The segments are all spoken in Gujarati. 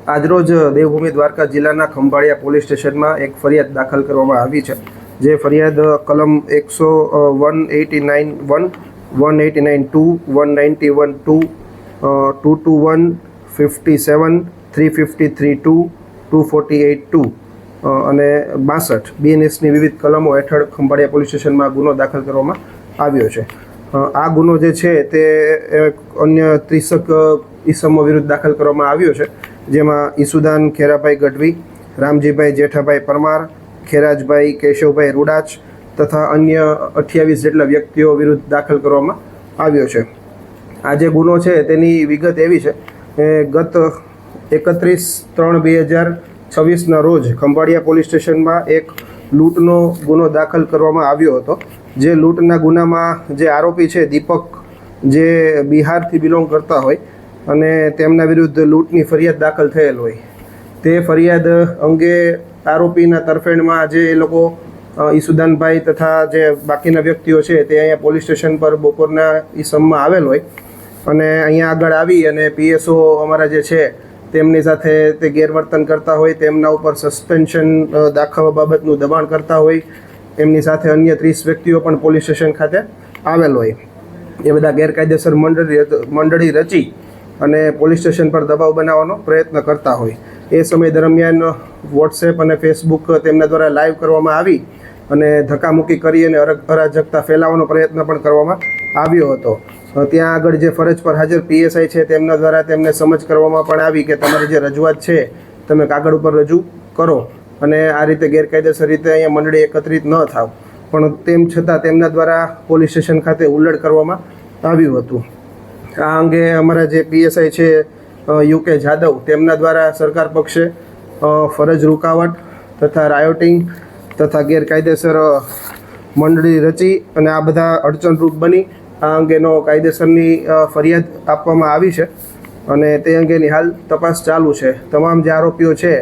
આજરોજ દેવભૂમિ દ્વારકા જિલ્લાના ખંભાળિયા પોલીસ સ્ટેશનમાં એક ફરિયાદ દાખલ કરવામાં આવી છે. જે ફરિયાદ કલમ 189(1), 189(2), 191(2), 221, 57, 353(2), 248(2) અને 62 BNSની વિવિધ કલમો હેઠળ ખંભાળિયા પોલીસ સ્ટેશનમાં ગુનો દાખલ કરવામાં આવ્યો છે. આ ગુનો જે છે તે અન્ય 30 ઈસમો વિરુદ્ધ દાખલ કરવામાં આવ્યો છે, જેમાં ઈસુદાન ખેરાભાઈ ગઢવી, રામજીભાઈ જેઠાભાઈ પરમાર, ખેરાજભાઈ કેશવભાઈ રૂડાચ તથા અન્ય 28 જેટલા વ્યક્તિઓ વિરુદ્ધ દાખલ કરવામાં આવ્યો છે. આ જે ગુનો છે તેની વિગત એવી છે કે ગત 31/3/2026ના રોજ ખંભાળિયા પોલીસ સ્ટેશનમાં એક લૂંટનો ગુનો દાખલ કરવામાં આવ્યો હતો. જે લૂંટના ગુનામાં જે આરોપી છે દીપક, જે બિહારથી બિલોંગ કરતા હોય અને તેમના વિરુદ્ધ લૂંટની ફરિયાદ દાખલ થયેલ હોય, તે ફરિયાદ અંગે આરોપીના તરફેણમાં જે એ લોકો ઈસુદાનભાઈ તથા જે બાકીના વ્યક્તિઓ છે તે અહીંયા પોલીસ સ્ટેશન પર બપોરના ઈસમમાં આવેલ હોય અને અહીંયા આગળ આવી અને PSO અમારા જે છે તેમની સાથે તે ગેરવર્તન કરતા હોય, તેમના ઉપર સસ્પેન્શન દાખવવા બાબતનું દબાણ કરતા હોય, એમની સાથે અન્ય 30 વ્યક્તિઓ પણ પોલીસ સ્ટેશન ખાતે આવેલ હોય. એ બધા ગેરકાયદેસર મંડળી રચી અને પોલીસ સ્ટેશન પર દબાવ બનાવવાનો પ્રયત્ન કરતા હોય. એ સમય દરમિયાન વોટ્સએપ અને ફેસબુક તેમના દ્વારા લાઈવ કરવામાં આવી અને ધક્કામુક્કી કરી અને અરાજકતા ફેલાવવાનો પ્રયત્ન પણ કરવામાં આવ્યો હતો. ત્યાં આગળ જે ફરજ પર હાજર PSI છે તેમના દ્વારા તેમને સમજ કરવામાં પણ આવી કે તમારી જે રજૂઆત છે તમે કાગળ ઉપર રજૂ કરો અને આ રીતે ગેરકાયદેસર રીતે અહીંયા મંડળી એકત્રિત ન થાવ. પણ તેમ છતાં તેમના દ્વારા પોલીસ સ્ટેશન ખાતે હુલ્લડ કરવામાં આવ્યું હતું. આ અંગે અમારા જે PSI છે UK જાદવ, તેમના દ્વારા સરકાર પક્ષે ફરજ રૂકાવટ તથા રાયોટિંગ તથા ગેરકાયદેસર મંડળી રચી અને આ બધા અડચણરૂપ બની આ અંગેનો કાયદેસરની ફરિયાદ આપવામાં આવી છે અને તે અંગેની હાલ તપાસ ચાલુ છે. તમામ જે આરોપીઓ છે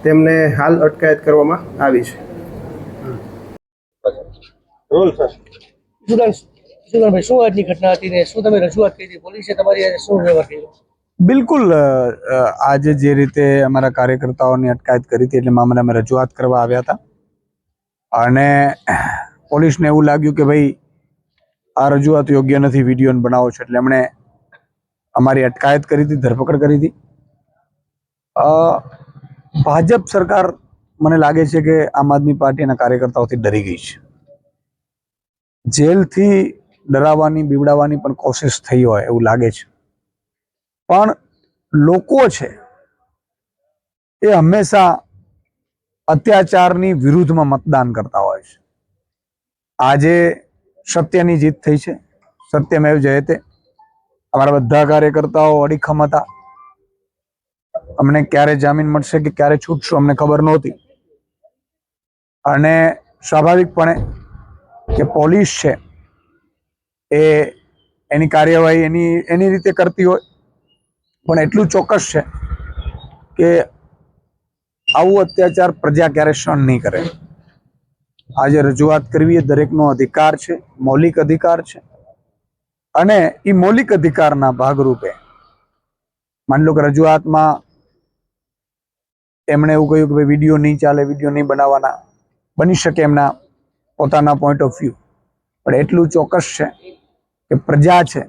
તેમને હાલ અટકાયત કરવામાં આવી છે. સુદાનભાઈ, શું આજની ઘટના હતી ને શું તમે રજૂઆત કરી હતી? પોલીસે તમારી આજે શું વ્યવહાર કર્યો? બિલકુલ, આજે જે રીતે અમારા કાર્યકર્તાઓની અટકાયત કરી હતી એટલે મામલે અમે રજૂઆત કરવા આવ્યા હતા અને પોલીસને એવું લાગ્યું કે ભાઈ આ રજૂઆત યોગ્ય નથી, વિડીયો બનાવો છો, એટલે એમણે અમારી અટકાયત કરી હતી, ધરપકડ કરી હતી. ભાજપ સરકાર મને લાગે છે કે આમ આદમી પાર્ટીના કાર્યકર્તાઓથી ડરી ગઈ છે. જેલથી ડરાવવાની બીવડાવવાની પણ કોશિશ થઈ હોય એવું લાગે છે, પણ લોકો છે એ હંમેશા અત્યાચારની વિરુદ્ધમાં મતદાન કરતા હોય છે. આજે સત્યની જીત થઈ છે, સત્યમેવ જયતે. અમારા બધા કાર્યકર્તાઓ અડીખમ હતા. અમને ક્યારે જામીન મળશે કે ક્યારે છૂટશું અમને ખબર નહોતી અને સ્વાભાવિકપણે કે પોલીસ છે એ એની કાર્યવાહી એની રીતે કરતી હોય, પણ એટલું ચોક્કસ છે કે આવું અત્યાચાર પ્રજા ક્યારે સહન નહીં કરે. આજે રજૂઆત કરવી એ દરેકનો અધિકાર છે, મૌલિક અધિકાર છે અને એ મૌલિક અધિકારના ભાગરૂપે માની લો કે રજૂઆતમાં એમણે એવું કહ્યું કે ભાઈ વિડીયો નહીં ચાલે, વિડીયો નહીં બનાવવાના, બની શકે એમના પોતાના પોઈન્ટ ઓફ વ્યૂ, પણ એટલું ચોક્કસ છે કે પ્રજા છે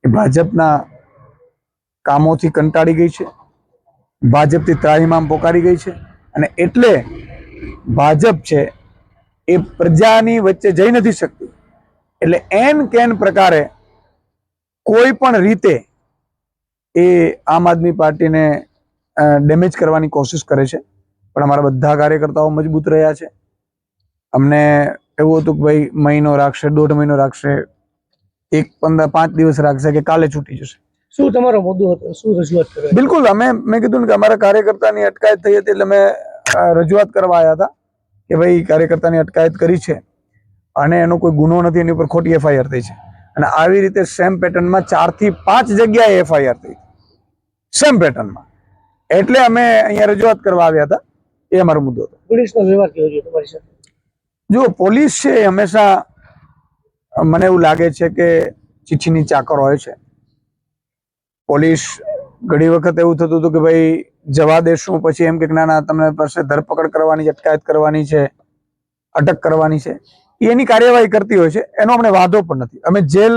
એ ભાજપના કામોથી કંટાળી ગઈ છે, ભાજપથી ત્રાહિમામ પોકારી ગઈ છે અને એટલે ભાજપ છે એ પ્રજાની વચ્ચે જઈ નથી શકતી. એટલે એન કેન પ્રકારે કોઈ પણ રીતે એ આમ આદમી પાર્ટીને ડેમેજ કરવાની કોશિશ કરે છે. પણ અમારા બધા કાર્યકર્તાઓ મજબૂત રહ્યા છે. અમને એવું હતું કે ભાઈ મહિનો રાખશે, 1.5 મહિનો રાખશે, 5 દિવસ રાખશે કે કાલે છૂટી જશે. શું તમારો મુદ્દો હતો? શું રજૂઆત કરી? બિલકુલ, મેં કીધું ને કે અમારા કાર્યકર્તાની અટકાયત થઈ હતી એટલે અમે રજૂઆત કરવા આવ્યા હતા કે ભાઈ કાર્યકર્તાની અટકાયત કરી છે અને એનો કોઈ ગુનો નથી, એની ઉપર ખોટી FIR થઈ છે અને આવી રીતે સેમ પેટર્નમાં 4 થી 5 જગ્યાએ FIR થઈ, સેમ પેટર્નમાં. એટલે અમે અહીંયા રજૂઆત કરવા આવ્યા હતા. એ અમારો મુદ્દો હતો. પોલીસનો વ્યવહાર કેવો છે તમારી સાથે? જો પોલીસ છે એ હંમેશા મને એવું લાગે છે કે ચીઠીની ચાકર હોય છે. પોલીસ ઘણી વખત એવું થતું હતું કે ભાઈ જવા દેશું, પછી એમ કે ના ના તમને પાસે ધરપકડ કરવાની છે, અટકાયત કરવાની છે, અટક કરવાની છે, એ એની કાર્યવાહી કરતી હોય છે. એનો અમને વાંધો પણ નથી. અમે જેલ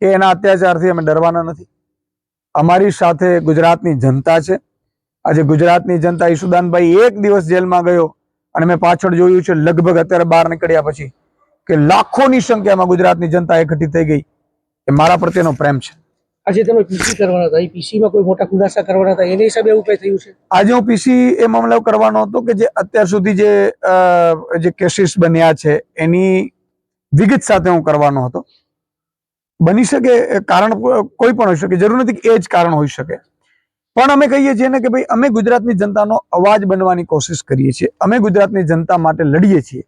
કે એના અત્યાચારથી અમે ડરવાના નથી. અમારી સાથે ગુજરાતની જનતા છે. આજે ગુજરાતની જનતા, ઈશુદાનભાઈ એક દિવસ જેલમાં ગયો અને મેં પાછળ જોયું છે, લગભગ અત્યારે બહાર નીકળ્યા પછી કે લાખોની સંખ્યામાં ગુજરાતની જનતા એકઠી થઈ ગઈ. એ મારા પ્રત્યેનો પ્રેમ છે. આજે તમે પીસી કરવાના હતા, એ પીસીમાં કોઈ મોટા ખુલાસા કરવાના હતા, એની હિસાબે એવું કઈ થયું છે? આજે હું પીસી એ મામલો કરવાનો હતો કે જે અત્યાર સુધી જે કેસીસ બન્યા છે એની વિગત સાથે હું કરવાનો હતો. બની શકે કારણ કોઈ પણ હોઈ શકે, જરૂર નથી કે એ જ કારણ હોઈ શકે, પણ અમે કહીએ છીએ ને કે ભાઈ અમે ગુજરાતની જનતાનો અવાજ બનવાની કોશિશ કરીએ છીએ. અમે ગુજરાતની જનતા માટે લડીએ છીએ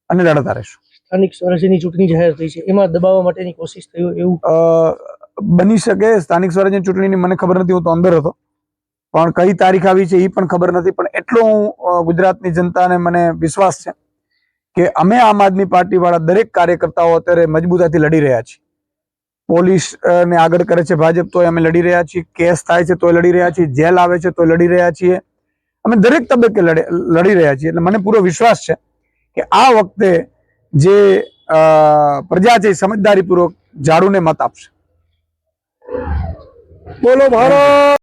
અને લડતા રહીશું. સ્થાનિક સ્વરાજ્યની ચૂંટણી જાહેર થઈ છે, એમાં દબાવવા માટેની કોશિશ થઈ હોય એવું બની શકે. સ્થાનિક સ્વરાજ્યની ચૂંટણીની મને ખબર નથી, હું તો અંદર હતો, પણ કઈ તારીખ આવી છે એ પણ ખબર નથી. પણ એટલો હું ગુજરાતની જનતાને મને વિશ્વાસ છે કે અમે આમ આદમી પાર્ટી વાળા દરેક કાર્યકર્તાઓ અત્યારે મજબૂતાથી લડી રહ્યા છીએ. પોલીસ ને આગળ કરે છે ભાજપ, તોય અમે લડી રહ્યા છીએ. કેસ થાય છે તોય લડી રહ્યા છીએ. જેલ આવે છે તોય લડી રહ્યા છીએ. અમે દરેક તબક્કે લડી રહ્યા છીએ. એટલે મને પૂરો વિશ્વાસ છે કે આ વખતે જે પ્રજા છે સમજદારીપૂર્વક ઝાડુને મત આપશે. બોલો ભારત.